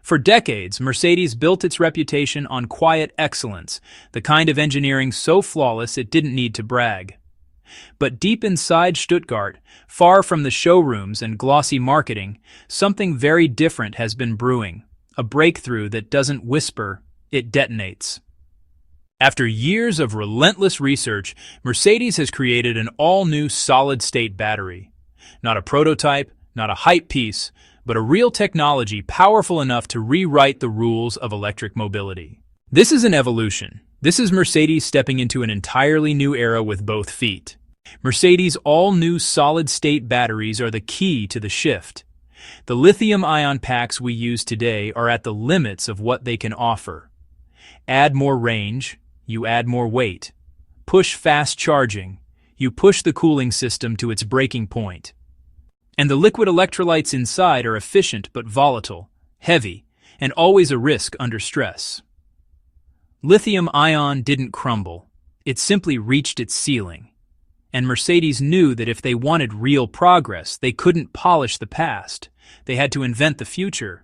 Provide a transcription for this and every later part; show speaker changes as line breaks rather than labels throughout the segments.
For decades, Mercedes built its reputation on quiet excellence, the kind of engineering so flawless it didn't need to brag. But deep inside Stuttgart, far from the showrooms and glossy marketing, something very different has been brewing, a breakthrough that doesn't whisper, it detonates. After years of relentless research, Mercedes has created an all-new solid-state battery. Not a prototype, not a hype piece, but a real technology powerful enough to rewrite the rules of electric mobility. This is an evolution. This is Mercedes stepping into an entirely new era with both feet. Mercedes' all-new solid-state batteries are the key to the shift. The lithium-ion packs we use today are at the limits of what they can offer. Add more range, you add more weight. Push fast charging, you push the cooling system to its breaking point. And the liquid electrolytes inside are efficient but volatile, heavy, and always a risk under stress. Lithium-ion didn't crumble. It simply reached its ceiling. And Mercedes knew that if they wanted real progress, they couldn't polish the past. They had to invent the future.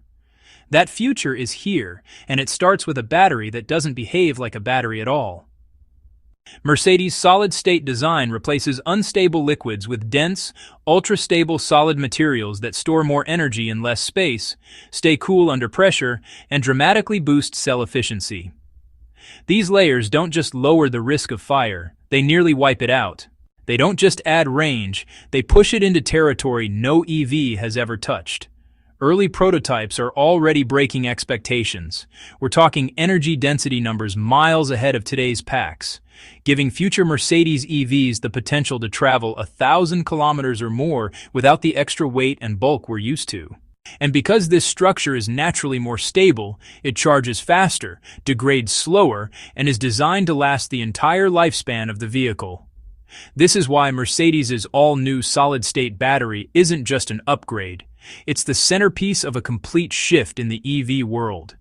That future is here, and it starts with a battery that doesn't behave like a battery at all. Mercedes' solid-state design replaces unstable liquids with dense, ultra-stable solid materials that store more energy in less space, stay cool under pressure, and dramatically boost cell efficiency. These layers don't just lower the risk of fire, they nearly wipe it out. They don't just add range, they push it into territory no EV has ever touched. Early prototypes are already breaking expectations. We're talking energy density numbers miles ahead of today's packs, giving future Mercedes EVs the potential to travel 1,000 kilometers or more without the extra weight and bulk we're used to. And because this structure is naturally more stable, it charges faster, degrades slower, and is designed to last the entire lifespan of the vehicle. This is why Mercedes' all-new solid-state battery isn't just an upgrade. It's the centerpiece of a complete shift in the EV world.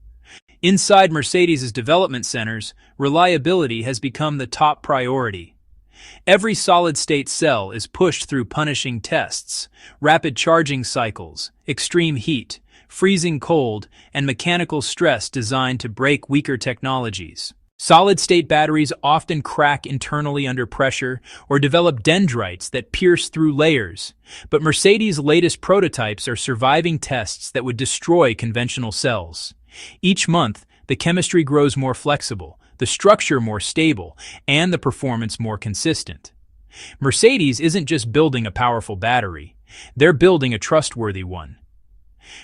Inside Mercedes' development centers, reliability has become the top priority. Every solid-state cell is pushed through punishing tests, rapid charging cycles, extreme heat, freezing cold, and mechanical stress designed to break weaker technologies. Solid-state batteries often crack internally under pressure or develop dendrites that pierce through layers, but Mercedes' latest prototypes are surviving tests that would destroy conventional cells. Each month, the chemistry grows more flexible, the structure more stable, and the performance more consistent. Mercedes isn't just building a powerful battery, they're building a trustworthy one.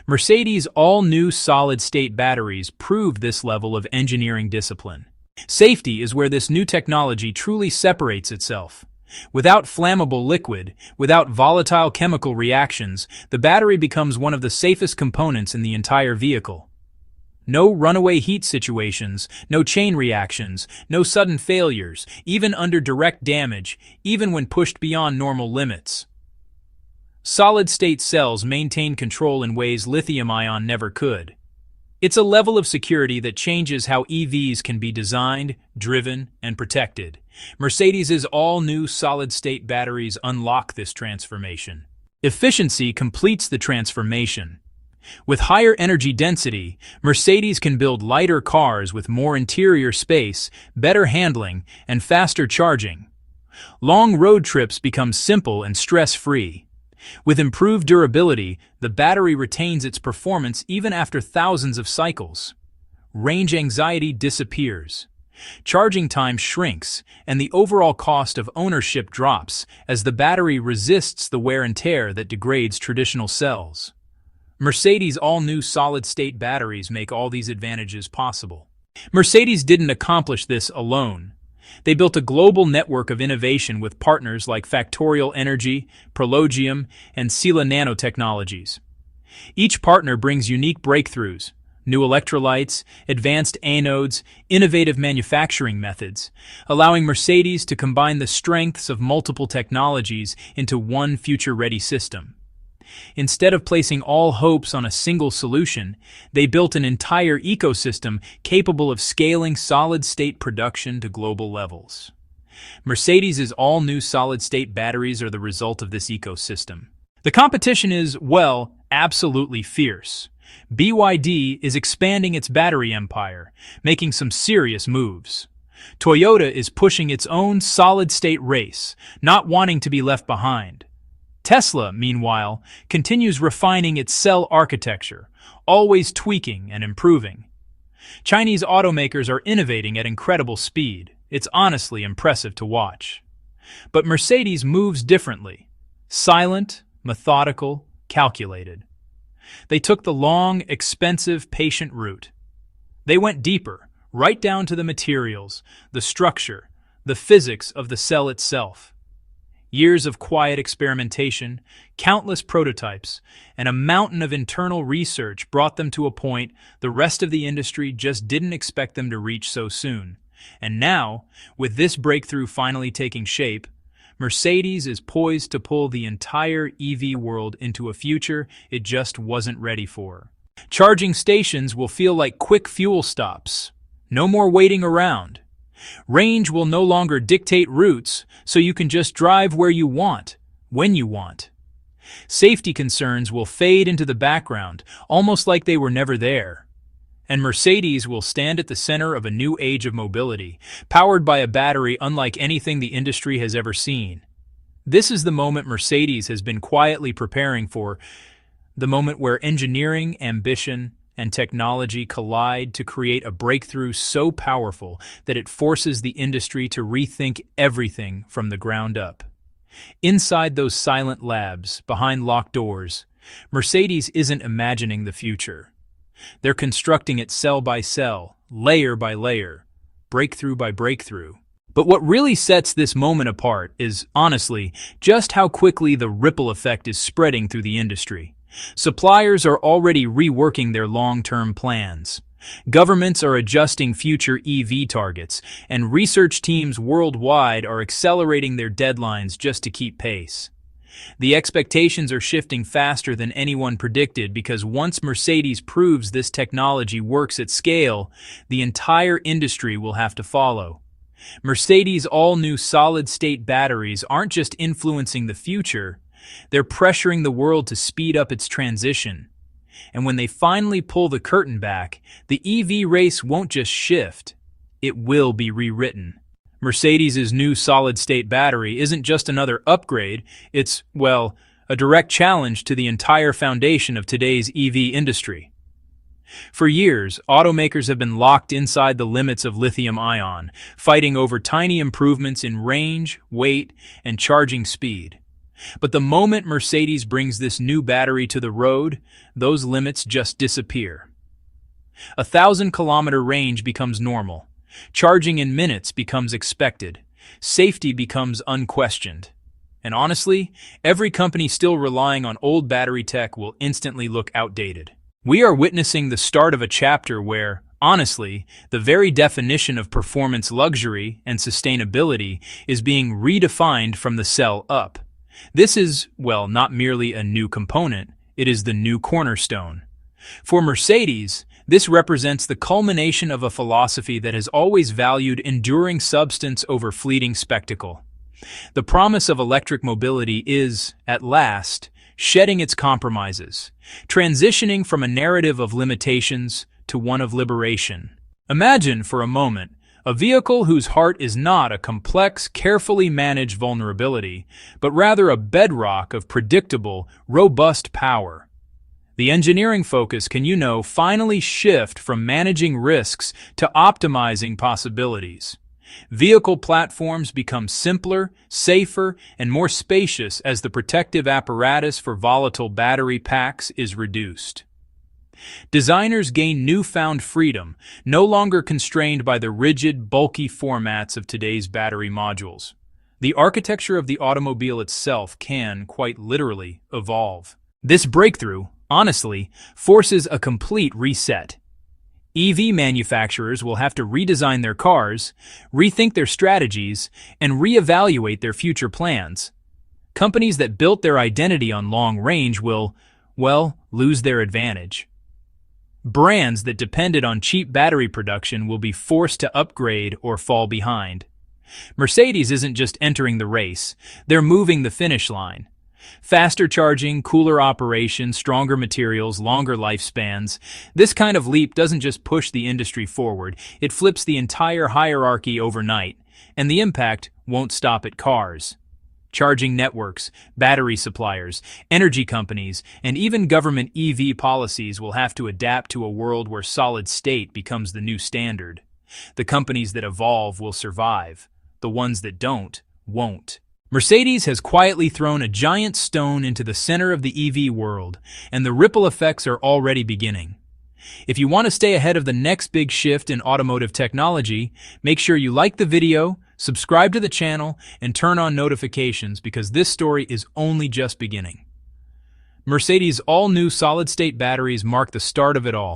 Mercedes' all-new solid-state batteries prove this level of engineering discipline. Safety is where this new technology truly separates itself. Without flammable liquid, without volatile chemical reactions, the battery becomes one of the safest components in the entire vehicle. No runaway heat situations, no chain reactions, no sudden failures, even under direct damage, even when pushed beyond normal limits. Solid-state cells maintain control in ways lithium-ion never could. It's a level of security that changes how EVs can be designed, driven, and protected. Mercedes' all-new solid-state batteries unlock this transformation. Efficiency completes the transformation. With higher energy density, Mercedes can build lighter cars with more interior space, better handling, and faster charging. Long road trips become simple and stress-free. With improved durability, the battery retains its performance even after thousands of cycles. Range anxiety disappears. Charging time shrinks, and the overall cost of ownership drops as the battery resists the wear and tear that degrades traditional cells. Mercedes' all-new solid-state batteries make all these advantages possible. Mercedes didn't accomplish this alone. They built a global network of innovation with partners like Factorial Energy, Prologium, and Sila Nanotechnologies. Each partner brings unique breakthroughs, new electrolytes, advanced anodes, innovative manufacturing methods, allowing Mercedes to combine the strengths of multiple technologies into one future-ready system. Instead of placing all hopes on a single solution, they built an entire ecosystem capable of scaling solid-state production to global levels. Mercedes' all-new solid-state batteries are the result of this ecosystem. The competition is, well, absolutely fierce. BYD is expanding its battery empire, making some serious moves. Toyota is pushing its own solid-state race, not wanting to be left behind. Tesla, meanwhile, continues refining its cell architecture, always tweaking and improving. Chinese automakers are innovating at incredible speed. It's honestly impressive to watch. But Mercedes moves differently. Silent, methodical, calculated. They took the long, expensive, patient route. They went deeper, right down to the materials, the structure, the physics of the cell itself. Years of quiet experimentation, countless prototypes, and a mountain of internal research brought them to a point the rest of the industry just didn't expect them to reach so soon. And now, with this breakthrough finally taking shape, Mercedes is poised to pull the entire EV world into a future it just wasn't ready for. Charging stations will feel like quick fuel stops. No more waiting around. Range will no longer dictate routes, so you can just drive where you want, when you want. Safety concerns will fade into the background, almost like they were never there. And Mercedes will stand at the center of a new age of mobility, powered by a battery unlike anything the industry has ever seen. This is the moment Mercedes has been quietly preparing for, the moment where engineering, ambition, and technology collide to create a breakthrough so powerful that it forces the industry to rethink everything from the ground up. Inside those silent labs, behind locked doors, Mercedes isn't imagining the future. They're constructing it cell by cell, layer by layer, breakthrough by breakthrough. But what really sets this moment apart is, honestly, just how quickly the ripple effect is spreading through the industry. Suppliers are already reworking their long-term plans. Governments are adjusting future EV targets, and research teams worldwide are accelerating their deadlines just to keep pace. The expectations are shifting faster than anyone predicted because once Mercedes proves this technology works at scale, the entire industry will have to follow. Mercedes' all-new solid-state batteries aren't just influencing the future, they're pressuring the world to speed up its transition. And when they finally pull the curtain back, the EV race won't just shift, it will be rewritten. Mercedes' new solid-state battery isn't just another upgrade, it's, well, a direct challenge to the entire foundation of today's EV industry. For years, automakers have been locked inside the limits of lithium-ion, fighting over tiny improvements in range, weight, and charging speed. But the moment Mercedes brings this new battery to the road, those limits just disappear. 1,000-kilometer range becomes normal. Charging in minutes becomes expected. Safety becomes unquestioned. And honestly, every company still relying on old battery tech will instantly look outdated. We are witnessing the start of a chapter where, honestly, the very definition of performance luxury and sustainability is being redefined from the cell up. This is, well, not merely a new component, it is the new cornerstone. For Mercedes, this represents the culmination of a philosophy that has always valued enduring substance over fleeting spectacle. The promise of electric mobility is, at last, shedding its compromises, transitioning from a narrative of limitations to one of liberation. Imagine, for a moment, a vehicle whose heart is not a complex, carefully managed vulnerability, but rather a bedrock of predictable, robust power. The engineering focus can, finally shift from managing risks to optimizing possibilities. Vehicle platforms become simpler, safer, and more spacious as the protective apparatus for volatile battery packs is reduced. Designers gain newfound freedom, no longer constrained by the rigid, bulky formats of today's battery modules. The architecture of the automobile itself can, quite literally, evolve. This breakthrough, honestly, forces a complete reset. EV manufacturers will have to redesign their cars, rethink their strategies, and reevaluate their future plans. Companies that built their identity on long range will, well, lose their advantage. Brands that depended on cheap battery production will be forced to upgrade or fall behind. Mercedes isn't just entering the race, they're moving the finish line. Faster charging, cooler operation, stronger materials, longer lifespans. This kind of leap doesn't just push the industry forward, it flips the entire hierarchy overnight, and the impact won't stop at cars. Charging networks, battery suppliers, energy companies, and even government EV policies will have to adapt to a world where solid state becomes the new standard. The companies that evolve will survive. The ones that don't, won't. Mercedes has quietly thrown a giant stone into the center of the EV world, and the ripple effects are already beginning. If you want to stay ahead of the next big shift in automotive technology, make sure you like the video, subscribe to the channel, and turn on notifications because this story is only just beginning. Mercedes' all-new solid-state batteries mark the start of it all.